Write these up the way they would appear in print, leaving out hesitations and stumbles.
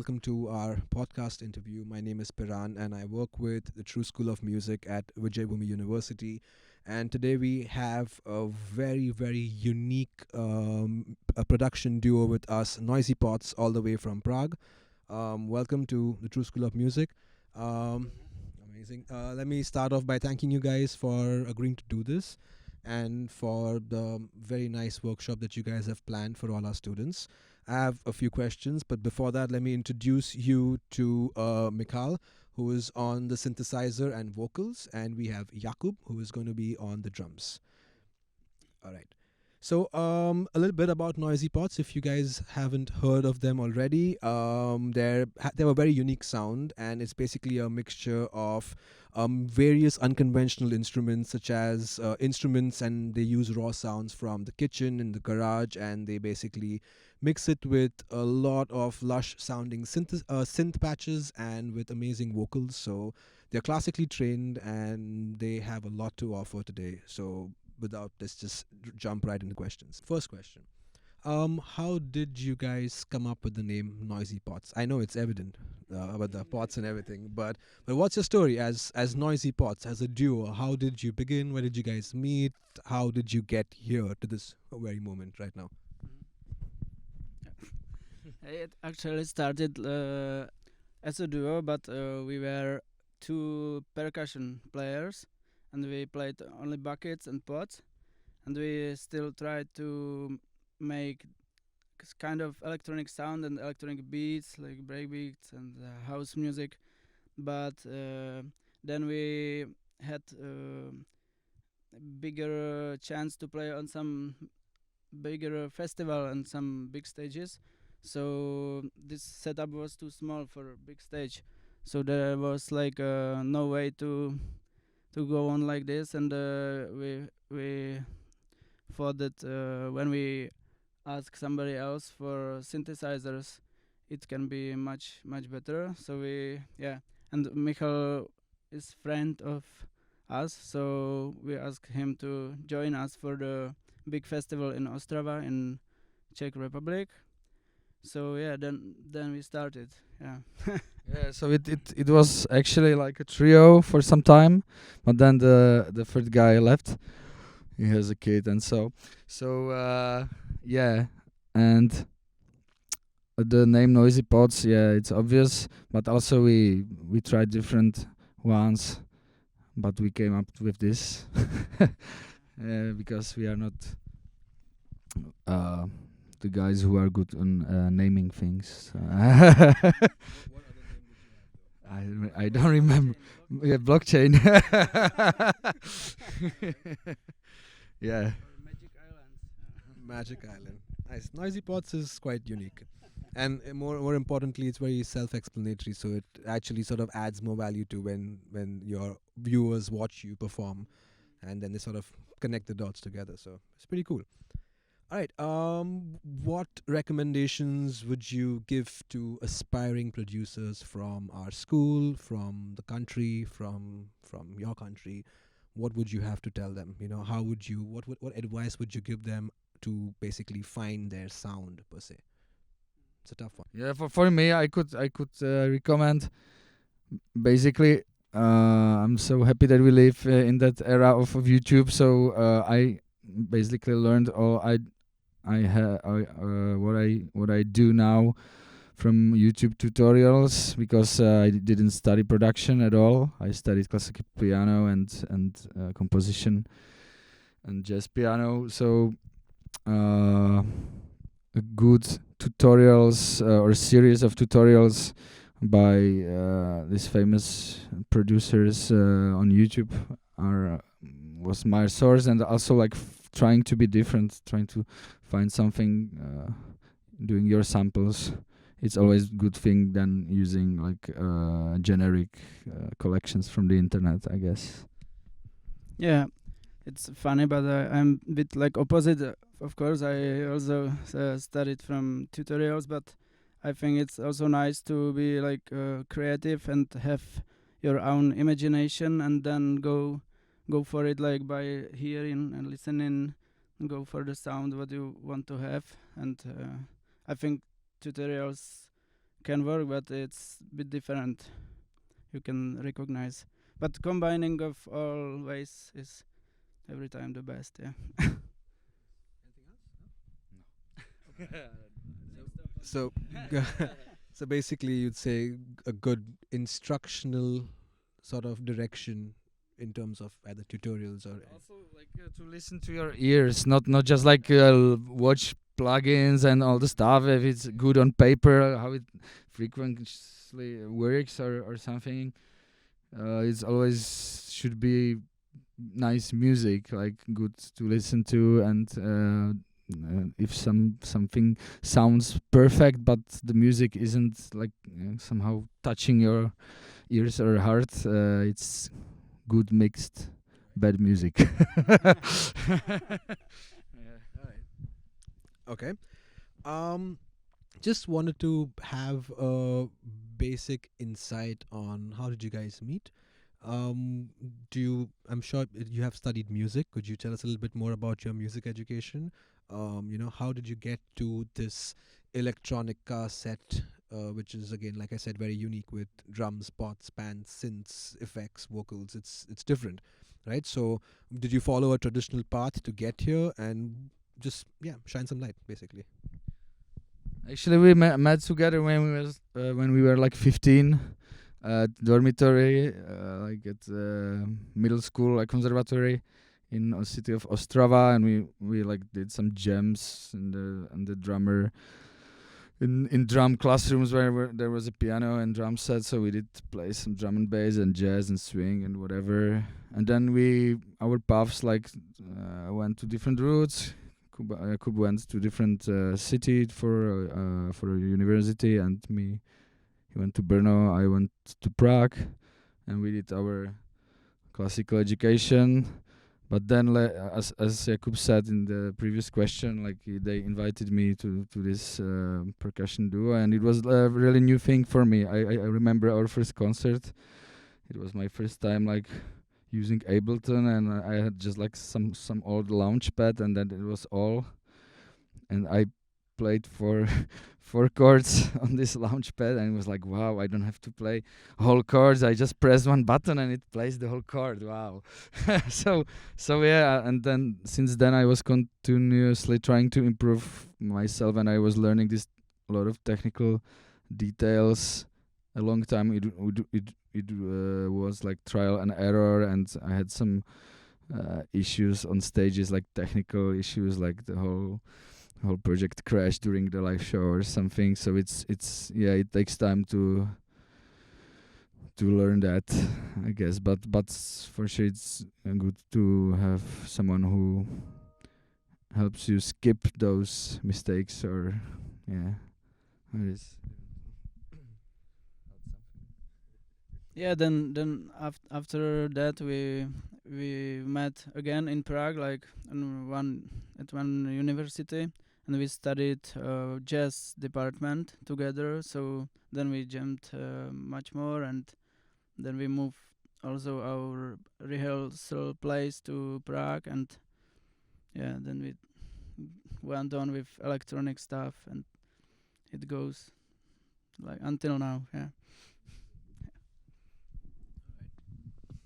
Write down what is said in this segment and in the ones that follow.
Welcome to our podcast interview. My name is Piran and I work with the True School of Music at Vijaybhoomi University. And today we have a very unique a production duo with us, Noisy Pots, all the way from Prague. Welcome to the True School of Music. Um, Amazing. Let me start off by thanking you guys for agreeing to do this and for the very nice workshop that you guys have planned for all our students. I have a few questions, but before that, let me introduce you to Michal, who is on the synthesizer and vocals, and we have Jakub, who is going to be on the drums. All right. So, a little bit about Noisy Pots. If you guys haven't heard of them already, they have a very unique sound, and it's basically a mixture of various unconventional instruments, such as instruments, and they use raw sounds from the kitchen and the garage, and they basically mix it with a lot of lush sounding synth patches and with amazing vocals. So they're classically trained, and they have a lot to offer today. So without let's just jump right into questions. First question. How did you guys come up with the name Noisy Pots? I know it's evident about the pots and everything, but what's your story as Noisy Pots as a duo? How did you begin? Where did you guys meet? How did you get here to this very moment right now? It actually started as a duo, but we were two percussion players, and we played only buckets and pots, and we still tried to make kind of electronic sound and electronic beats, like breakbeats and house music. But then we had a bigger chance to play on some bigger festival and some big stages. So this setup was too small for a big stage. So there was like no way to go on like this, and we thought that when we ask somebody else for synthesizers, it can be much better. So and Michal is friend of us, so we asked him to join us for the big festival in Ostrava in Czech Republic. So then we started. Yeah. Yeah, so it was actually like a trio for some time, but then the third guy left. He has a kid, and yeah, and the name Noisy Pods, yeah, it's obvious, but also we tried different ones, but we came up with this because we are not uh, the guys who are good on naming things. I don't remember. Yeah, blockchain. Yeah. Magic Islands. Magic Island. Nice. Noisy Pots is quite unique. And more importantly, it's very self-explanatory. So it actually sort of adds more value to when your viewers watch you perform, and then they sort of connect the dots together. So it's pretty cool. All right. What recommendations would you give to aspiring producers from our school, from the country, from your country? What would you have to tell them? How would you? What advice would you give them to basically find their sound per se? It's a tough one. Yeah, for me, I could recommend. Basically, I'm so happy that we live in that era of YouTube. So I basically learned all what I do now from YouTube tutorials, because I didn't study production at all. I studied classical piano and composition and jazz piano. So a good tutorials or a series of tutorials by these famous producers on YouTube was my source, and also like trying to be different, trying to find something, doing your samples. It's always good thing than using like generic collections from the internet, I guess. Yeah, it's funny, but I'm a bit like opposite. Of course, I also studied from tutorials, but I think it's also nice to be like creative and have your own imagination, and then go for it, like by hearing and listening, and go for the sound what you want to have. And I think tutorials can work, but it's a bit different. You can recognize, but combining of all ways is every time the best. Yeah. So, so basically, you'd say a good instructional sort of direction in terms of either tutorials or Also, like to listen to your ears, not just like watch plugins and all the stuff. If it's good on paper, how it frequently works or something. It's always should be nice music, like good to listen to, and if something sounds perfect, but the music isn't like somehow touching your ears or heart, it's good mixed bad music. okay. Um, just wanted to have a basic insight on how did you guys meet. Do you? I'm sure you have studied music. Could you tell us a little bit more about your music education? How did you get to this electronica set, which is again, like I said, very unique with drums, pots, pans, synths, effects, vocals. It's different, right? So, did you follow a traditional path to get here, and just shine some light, basically. Actually, we met together when we were like 15, at dormitory, like at middle school, like conservatory, in a city of Ostrava, and we like did some jams and the drummer in drum classrooms where there was a piano and drum set, so we did play some drum and bass and jazz and swing and whatever. And then our paths like went to different routes. Jakub went to different city for a university, and he went to Brno. I went to Prague, and we did our classical education. But then, as Jakub said in the previous question, like they invited me to this percussion duo, and it was a really new thing for me. I remember our first concert. It was my first time like using Ableton, and I had just like some old launch pad, and then it was all. And I played for 4 chords on this launch pad, and it was like, wow, I don't have to play whole chords. I just press one button and it plays the whole chord. Wow. so yeah, and then since then I was continuously trying to improve myself, and I was learning this a lot of technical details. A long time it was like trial and error, and I had some issues on stages, like technical issues, like the whole project crashed during the live show or something. So it takes time to learn that, I guess. But for sure it's good to have someone who helps you skip those mistakes, or it is. Yeah. Then after that we met again in Prague, like at one university, and we studied jazz department together. So then we jammed much more, and then we moved also our rehearsal place to Prague, and then we went on with electronic stuff, and it goes like until now. Yeah.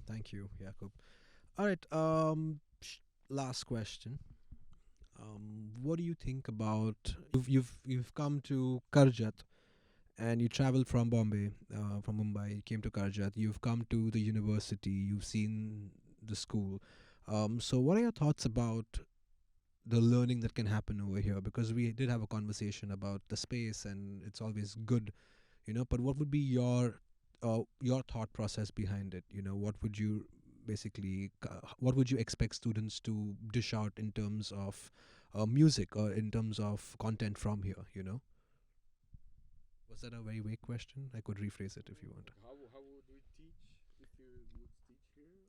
Thank you, Jakub. All right. Last question. What do you think about you've come to Karjat, and you traveled from Bombay, from Mumbai, you came to Karjat. You've come to the university. You've seen the school. So what are your thoughts about the learning that can happen over here? Because we did have a conversation about the space, and it's always good, But what would be your thought process behind it? What would you what would you expect students to dish out in terms of music, or in terms of content from here? Was that a very vague question? I could rephrase it if you want. How would we teach if you would teach here?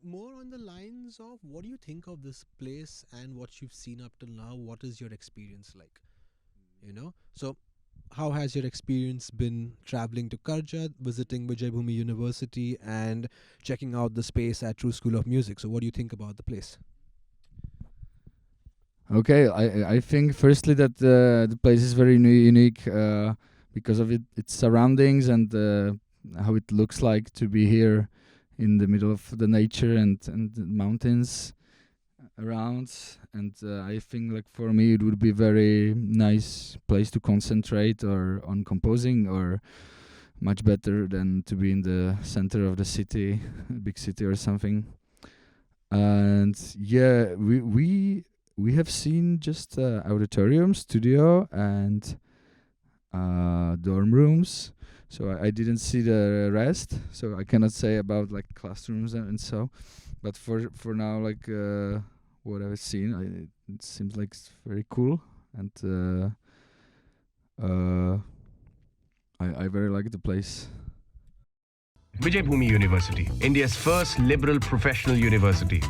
More on the lines of, what do you think of this place and what you've seen up till now? What is your experience like? So how has your experience been traveling to Karjat, visiting Vijaybhoomi University, and checking out the space at True School of Music? So what do you think about the place? Okay, I think firstly that the place is very unique, because of its surroundings and how it looks like to be here in the middle of the nature and the mountains around. And I think like for me it would be very nice place to concentrate or on composing, or much better than to be in the center of the city, big city or something. And yeah, we have seen just auditorium, studio, and dorm rooms. So I didn't see the rest, so I cannot say about like classrooms and so. But for now, like what I've seen, it seems like it's very cool, and I very like the place. Vijaybhoomi University, India's first liberal professional university.